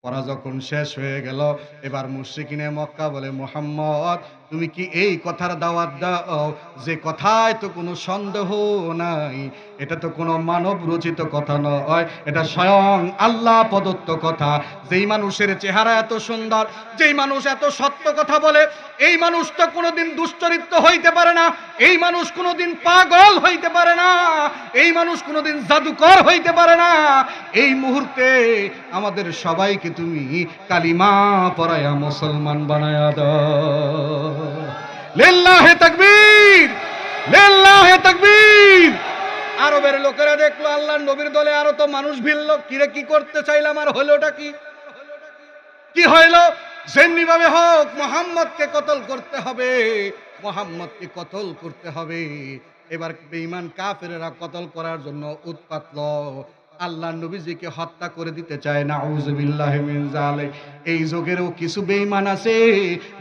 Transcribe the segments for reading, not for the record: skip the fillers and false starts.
পড়া যখন শেষ হয়ে গেল, এবার মুশরিকিনে মক্কা বলে, মুহাম্মদ তুমি কি এই কথার দাওয়াত দাও যে কথায় তো কোনো সন্দেহ নাই, এটা তো কোনো মানব রচিত কথা নয়, এটা স্বয়ং আল্লাহ প্রদত্ত কথা। যেই মানুষের চেহারা এত সুন্দর, যেই মানুষ এত সত্য কথা বলে, এই মানুষ তো কোনোদিন দুশ্চরিত্র হইতে পারে না, এই মানুষ কোনোদিন পাগল হইতে পারে না, এই মানুষ কোনোদিন জাদুকর হইতে পারে না। এই মুহূর্তে আমাদের সবাইকে তুমি কালিমা পড়ায়া মুসলমান বানায়া দাও। লিল্লাহে তাকবীর, লিল্লাহে তাকবীর। আরবের লোকেরা দেখলো আল্লাহর নবীর দলে আরো তো মানুষ ভিড়লো, কিরে কি করতে চাইলাম, আর হলোটা কি? কি হইল? যেমনি ভাবে হোক মুহাম্মদকে কতল করতে হবে, মুহাম্মদকে কতল করতে হবে। এবার বেঈমান কাফেরেরা কতল করার জন্য উৎপাত আল্লাহ নবীজিকে হত্যা করে দিতে চায়। নাউযুবিল্লাহি মিন যালিক। এই যুগেরও কিছু বেঈমান আছে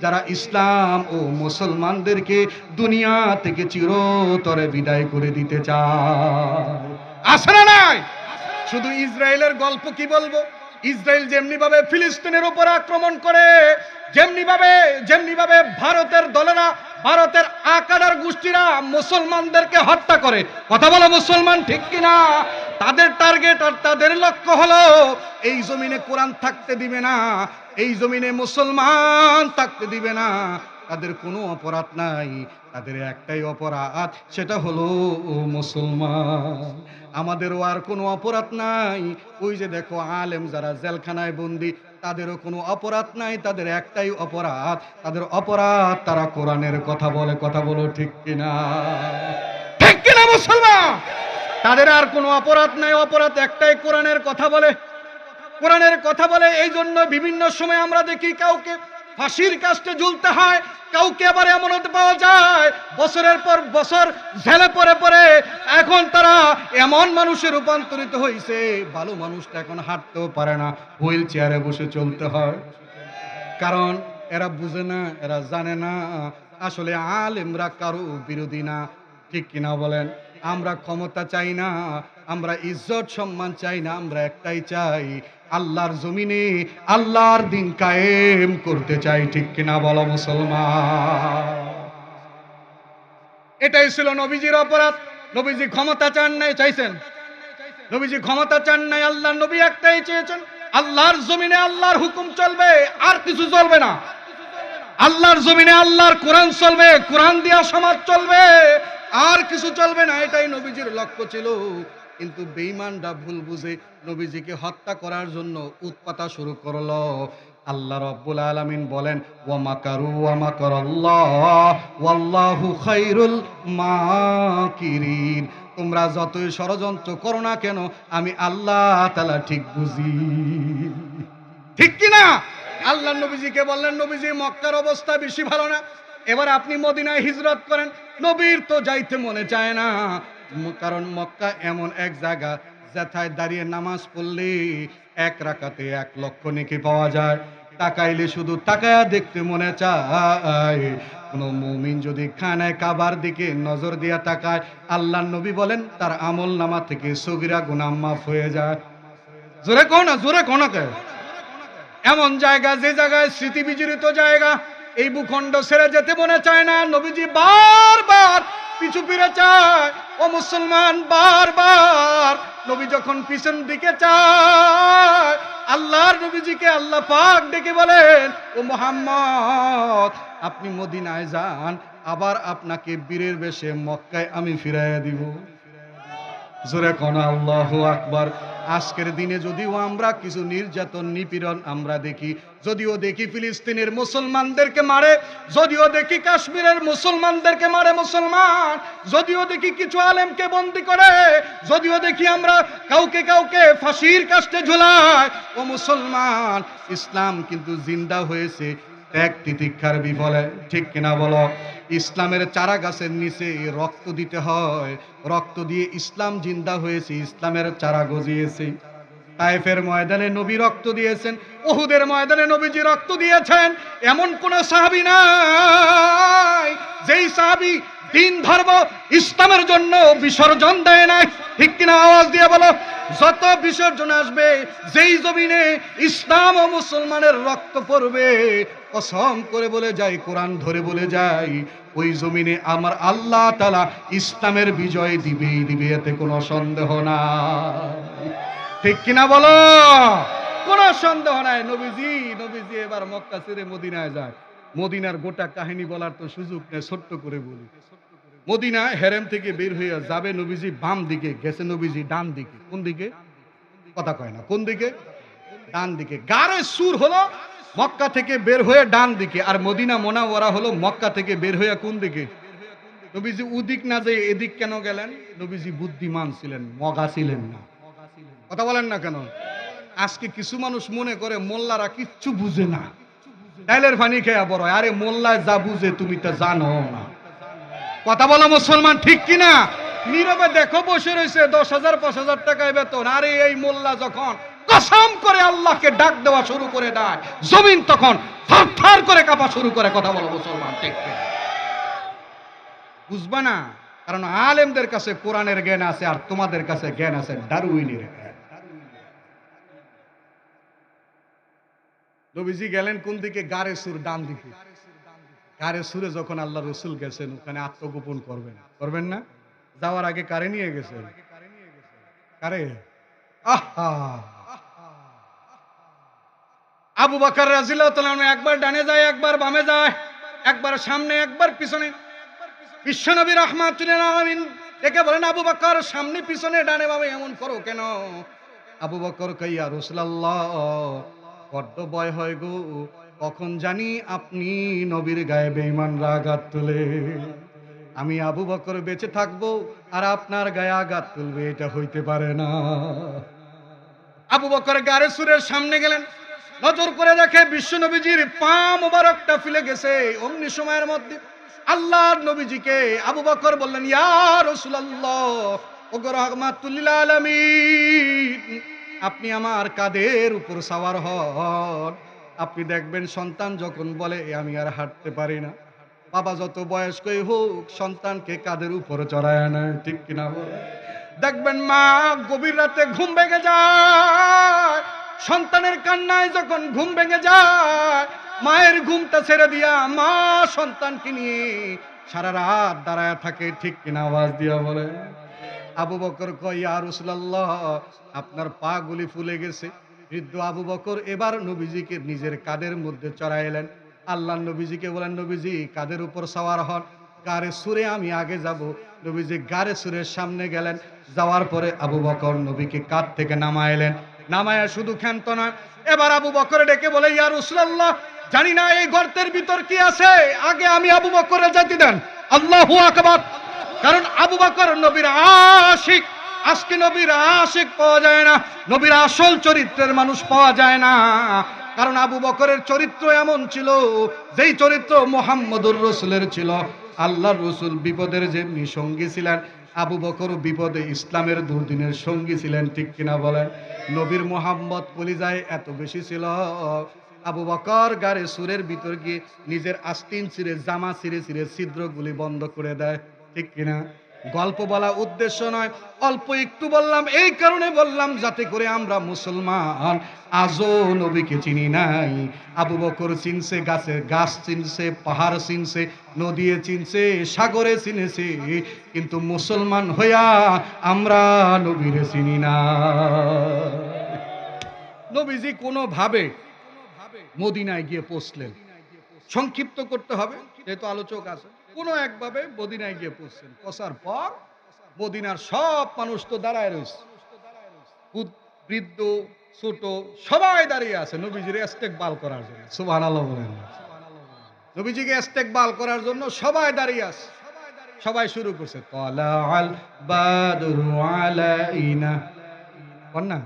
যারা ইসলাম ও মুসলমানদেরকে দুনিয়া থেকে চিরতরে বিদায় করে দিতে চায়। আছে না নাই? শুধু ইসরায়েলের গল্প কি বলবো? ইসরায়েল যেমনি ভাবে ফিলিস্তিনের উপর আক্রমণ করে, যেমনি ভাবে ভারতের দলেরা, ভারতের আকাডার গোষ্ঠীরা মুসলমানদেরকে হত্যা করে। কথা বলো মুসলমান ঠিক কিনা? তাদের টার্গেট আর তাদের লক্ষ্য হলো এই জমিনে কোরআন থাকতে দিবে না, এই জমিনে মুসলমান থাকতে দিবে না। তাদের কোনো অপরাধ নাই, তাদের একটাই অপরাধ, সেটা হলো মুসলমান। আমাদেরও আর কোনো অপরাধ নাই। ওই যে দেখো আলেম যারা জেলখানায় বন্দি, তাদেরও কোনো অপরাধ নাই, তাদের একটাই অপরাধ, তাদের অপরাধ তারা কোরআনের কথা বলে। কথা বলো ঠিক কিনা? ঠিক কিনা মুসলমান? তাদের আর কোনো অপরাধ নাই, অপরাধ একটাই, কোরআনের কথা বলে। কোরআনের কথা বলে। এই জন্য বিভিন্ন সময় আমরা দেখি কাউকে ফাঁসির কাস্টে ঝুলতে হয়, কাউকে আবার এমন হতে পাওয়া যায় বছরের পর বছর ঝেলে পড়ে পড়ে এখন তারা এমন মানুষে রূপান্তরিত হয়েছে, ভালো মানুষটা এখন হাঁটতেও পারে না, হুইল চেয়ারে বসে চলতে হয়। কারণ এরা বুঝে না, এরা জানে না আসলে আলেমরা কারো বিরোধী না। ঠিক কিনা বলেন? আমরা ক্ষমতা চাই না, আমরা ইজ্জত সম্মান চাই না, আমরা একটাই চাই, আল্লাহর জমিনে আল্লাহর দিন কায়েম করতে চাই। ঠিক কিনা বলো মুসলমান? এটাই ছিল নবীজির অপরাধ। নবীজি ক্ষমতা চান নাই, চাইছেন? নবীজি ক্ষমতা চান নাই, আল্লাহর নবী একটাই চেয়েছেন, আল্লাহর জমিনে আল্লাহর হুকুম চলবে, আর কিছু চলবে না। আল্লাহর জমিনে আল্লাহর কোরআন চলবে, কোরআন দিয়া সমাজ চলবে, আর কিছু চলবে না। এটাই নবীজির লক্ষ্য ছিল। কিন্তু বেঈমানরা ভুল বুঝে নবীজিকে হত্যা করার জন্য উৎপাতা শুরু করলো। আল্লাহ রাব্বুল আলামিন বলেন, ওয়া মাকারু ওয়া মাকারাল্লাহ ওয়াল্লাহু খায়রুল মাকিরিন। তোমরা যতই ষড়যন্ত্র করো না কেন, আমি আল্লাহ তাআলা ঠিক বুঝি। ঠিক কিনা? আল্লাহ নবীজিকে বললেন, নবীজি মক্কার অবস্থা বেশি ভালো না, এবার আপনি মদিনায় হিজরত করেন। নবীর তো যাইতে মনে চায় না, কারণ মক্কা এমন এক জায়গা যেথায় দাঁড়িয়ে নামাজ পড়লে এক রাকাতে 1 লক্ষ নেকি পাওয়া যায়। তাকাইলে শুধু তাকায়া দেখতে মনে চায়। কোন মুমিন যদি খানায় কাবার দিকে নজর দিয়া তাকায়, আল্লাহর নবী বলেন তার আমল নামা থেকে সগীরা গুনাহ মাফ হয়ে যায়। জোরে কোন না, জোরে কোন কে? এমন জায়গা, যে জায়গায় স্মৃতি বিজড়িত জায়গা, এই ভূখণ্ড ছেড়ে যেতে মনে চায় না। নবীজি বারবার পিছু ফিরে চায়। ও মুসলমান, বারবার নবী যখন পিছন দিকে চায়, আল্লাহর নবীজিকে আল্লাহ পাক ডেকে বলেন, ও মুহাম্মদ আপনি মদিনায় যান, আবার আপনাকে বীরের বেশে মক্কায় আমি ফিরাইয়া দিব। জোরে কোন আল্লাহু আকবার। আজকের দিনে যদিও আমরা কিছু নির্যাতন নিপীড়ন আমরা দেখি, যদিও দেখি ফিলিস্তিনের মুসলমানদেরকে মারে, যদিও দেখি কাশ্মীরের মুসলমানদেরকে মারে মুসলমান, যদিও দেখি কিছু আলেমকে বন্দী করে, যদিও দেখি আমরা কাউকে কাউকে ফাঁসির কাস্টে ঝুলায়, ও মুসলমান, ইসলাম কিন্তু জিন্দা হয়েছে ত্যাগ তিতিক্ষার বিফলে। ঠিক কিনা বলো? ইসলামের চারা গাছের নিচে রক্ত দিতে হয়, রক্ত দিয়ে ইসলাম জিন্দা হয়েছে, ইসলামের চারা গজিয়েছে। তায়েফের ময়দানে নবী রক্ত দিয়েছেন, উহুদের ময়দানে নবীজি রক্ত দিয়েছেন। এমন কোন সাহাবী নাই যেই সাহাবী দিন ধর্ম ইসলামের জন্য বিসর্জন দেয় নাই। ঠিক কিনা আওয়াজ দিয়ে বলো। যত বিসর্জন আসবে, যেই জমিনে ইসলাম ও মুসলমানের রক্ত পড়বে, কসম করে বলে যাই, কোরআন ধরে বলে যাই, ওই জমিনে আমার আল্লাহ তাআলা ইসলামের বিজয় দিবেই দিবে, এতে কোনো সন্দেহ নাই। ঠিক কিনা বলো। কোনো সন্দেহ নাই। নবীজি এবার মক্কা ছেড়ে মদিনায় যায়। মদিনার গোটা কাহিনী বলার তো সুযোগ নেই, ছোট্ট করে বলি। মদিনা হেরেম থেকে বের হয়ে যাবে নবীজি বাম দিকে, গেছে নবীজি ডান দিকে। কোন দিকে? কথা কয় না। কোন দিকে? ডান দিকে। গারে সুর হলো মক্কা থেকে বের হয়ে ডান দিকে, আর মদিনা মুনাওয়ারা হলো মক্কা থেকে বের হয়ে কোন দিকে? নবীজি উদিক না যে এদিক কেন গেলেন? নবীজি বুদ্ধিমান ছিলেন, মগা ছিলেন না। কথা বলেন না কেন? আজকে কিছু মানুষ মনে করে মোল্লারা কিচ্ছু বুঝে না, ডাইলের পানি খেয়া বড়। আরে মোল্লায় যা বুঝে তুমি তা জানো না। কথা বলো মুসলমান, ঠিক কিনা? নীরবে দেখো বসে রয়েছে 10,000 5,000 টাকায় বেতন। আরে এই মোল্লা যখন কসম করে আল্লাহকে ডাক দেওয়া শুরু করে দেয়, জমিন তখন থরথর করে কাঁপা শুরু করে। কথা বলো মুসলমান, ঠিক কিনা? বুঝবা না, কারণ আলেমদের কাছে কোরআনের জ্ঞান আছে, আর তোমাদের কাছে জ্ঞান আছে ডারউইনের জ্ঞান। নবীজি গেলেন কোন দিকে? গারে সুর, ডান দিকে। গারে সুরে যখন আল্লাহ রসুল গেছেন, ওখানে আত্মগোপন করবেন না? যাওয়ার আগে কারে নিয়ে গেছেন? কারে? আহা, আবু বকর রাদিয়াল্লাহু তাআলা একবার ডানে যায়, একবার বামে যায়, একবার সামনে, একবার পিছনে। বিশ্বনবী রাহমাতুল্লিল আলামিন একে বলেন, আবু বকর সামনে পিছনে ডানে বামে এমন করো কেন? আবু বকর কয়, ইয়া রাসূলুল্লাহ, বড্ড ভয় হয় গো, কখন জানি আপনি নবীর গায়ে বেঈমানরা আঘাত তুলে। আমি আবু বকর বেঁচে থাকবো আর আপনার গায়ে আঘাত তুলবে, এটা হইতে পারে না। আবু বকর গারে সুরের সামনে গেলেন, নজর করে দেখে বিশ্ব নবীজির পা মোবারকটা ফেলে গেছে। অমনি সময়ের মধ্যে আল্লাহর নবীজিকে আবু বকর বললেন, ইয়া রাসূলুল্লাহ, ওগো রাহমাতুল লিল আলামিন, আপনি আমার কাঁধের উপর সওয়ার হন। আপনি দেখবেন সন্তান যখন বলে আমি আর হাঁটতে পারি না, বাবা যত বয়স্কই হোক সন্তানকে কাঁধের উপর চড়ায় না। ঠিক কিনা বলে? দেখবেন মা গভীর রাতে ঘুম ভেঙে যায়, সন্তানের কান্নায় যখন ঘুম ভেঙে যায়, মায়ের ঘুমটা ছেড়ে দিয়া মা সন্তানকে নিয়ে সারা রাত দাঁড়ায় থাকে। ঠিক কিনা আওয়াজ দিয়া বলে। আবু বকর কয়, ইয়া রাসূলুল্লাহ, আপনার পা গুলি ফুলে গেছে। বৃদ্ধ আবু বকর এবার নবীজিকে নিজের কাঁধের মধ্যে চড়াইলেন। আল্লাহ নবীজিকে বলেন, নবীজি কাঁধের উপর সওয়ার হন, গারে সুরে আমি আগে যাব। নবীজি গারে সুরের সামনে গেলেন। যাওয়ার পরে আবু বকর নবীকে কাঁধ থেকে নামাইলেন। নামায়া শুধু ক্ষান্ত নয়, এবার আবু বকর ডেকে বলে, ইয়া রাসূলুল্লাহ, জানি না এই গর্তের ভিতর কি আছে, আগে আমি আবু বকরে যেতে দেন। আল্লাহু আকবার। কারণ আবু বকর নবীর আশিক। আজকে নবীর আশিক পাওয়া যায় না, নবীর আসল চরিত্রের মানুষ পাওয়া যায় না। কারণ আবু বকরের চরিত্র এমন ছিল, যেই চরিত্র মুহাম্মদুর রাসূলের ছিল। আল্লাহর রাসূল বিপদের যেমনি সঙ্গী ছিলেন, আবু বকর বিপদে ইসলামের দুর্দিনের সঙ্গী ছিলেন। ঠিক কিনা বলেন? নবীর মোহাম্মদ কলিজায় এত বেশি ছিল, আবু বকর গারে সুরের ভিতর গিয়ে নিজের আস্তিন ছিঁড়ে, জামা ছিঁড়ে ছিঁড়ে ছিদ্রগুলি বন্ধ করে দেয়। ঠিক কিনা? গল্প বলা উদ্দেশ্য নয়, অল্প একটু বললাম, এই কারণে বললাম যাতে করে আমরা মুসলমান আজও নবীকে চিনি নাই। আবু বকর চিনছে, গাছ চিনছে, পাহাড় চিনছে, নদী চিনছে, সাগরে চিনেছে, কিন্তু মুসলমান হইয়া আমরা নবীরে চিনি না। নবীজি কোনোভাবে মদিনায় গিয়ে পৌঁছলেন। সংক্ষিপ্ত করতে হবে যেহেতু আলোচক আছে। কোনো একভাবে মদিনায় গিয়ে পৌঁছছেন। পৌঁছার পর মদিনার সব মানুষ তো দাঁড়ায় রয়েছে, বৃদ্ধ ছোট সবাই দাঁড়িয়ে আছে নবীজির ইস্তেকবাল করার জন্য। সুবহানাল্লাহ বলেন। নবীজিকে ইস্তেকবাল করার জন্য সবাই দাঁড়িয়ে আছে। সবাই শুরু করছে, তালাআল বাদরু আলাইনা। কন্যা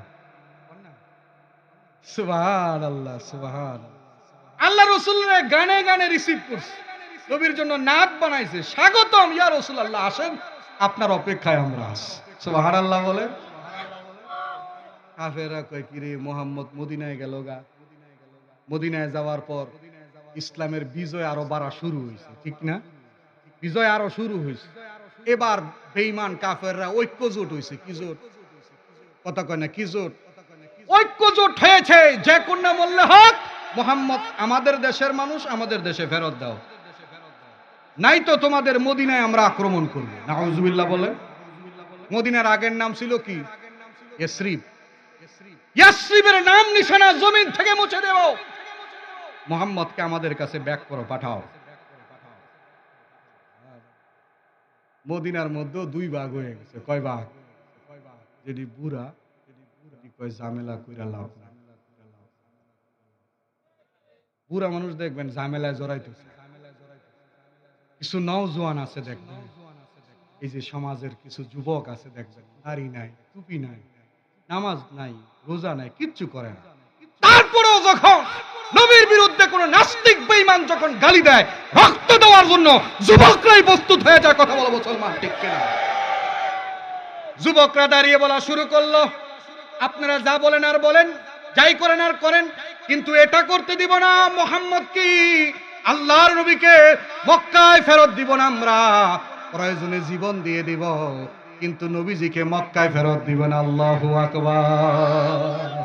সুবহানাল্লাহ, সুবহানাল্লাহ। আল্লাহ রাসূলের গানে গানে রিসিভ করছে, নবীর জন্য নাত বানাইছে, স্বাগতম ইয়া রাসূলুল্লাহ, আসেন আপনার অপেক্ষায় আমরা আছি। সুবহানাল্লাহ বলে। কাফেররা কয়, কি রে মুহাম্মদ মদিনায় গেল গা। মদিনায় যাওয়ার পর ইসলামের বিজয় আরো বাড়া শুরু হয়েছে। ঠিক না? বিজয় আরো শুরু হয়েছে। এবার বেঈমান কাফেররা ঐক্যজোট হয়েছে। কি জোট? কথা কয় না, কি জোট? ঐক্যজোট হয়েছে, যে কোন মূল্যে হোক মুহাম্মদ আমাদের দেশের মানুষ, আমাদের দেশে ফেরত দাও, নাই তো তোমাদের মদিনায় আমরা আক্রমণ করব। নাউজুবিল্লাহ বলেন। মদিনার আগের নাম ছিল কি? ইয়াসরিব। ইয়াসরিবের নাম নিশানা জমিন থেকে মুছে দেব। মুহাম্মদকে আমাদের কাছে ব্যাক করো, পাঠাও। মদিনার মধ্যে দুই ভাগ হয়ে গেছে। কয় ভাগ? যদি বুড়া, যদি কয় ঝামেলা কইরা লাভ নাই। বুড়া মানুষ দেখবেন ঝামেলায় জড়াইতেছে। কিছু নওজোয়ান আছে দেখবেন, এই যে সমাজের কিছু যুবক আছে দেখবেন, দাড়ি নাই, টুপি নাই, নামাজ নাই, রোজা নাই, কিচ্ছু করে না। তারপরেও যখন নবীর বিরুদ্ধে কোন নাস্তিক বেঈমান যখন গালি দেয়, রক্ত দেওয়ার জন্য যুবকরাই প্রস্তুত হয়ে যায়। কথা বলো মুসলমান, ঠিক কিনা? যুবকরা দাঁড়িয়ে বলা শুরু করলো, আপনারা যা বলেন আর বলেন, যাই করেন আর করেন, কিন্তু এটা করতে দিব না। মুহাম্মদ কি আল্লাহর নবীকে মক্কায় ফেরত দিব না। আমরা প্রয়োজনে জীবন দিয়ে দিব, কিন্তু নবীজিকে মক্কায় ফেরত দিব না। আল্লাহু আকবার।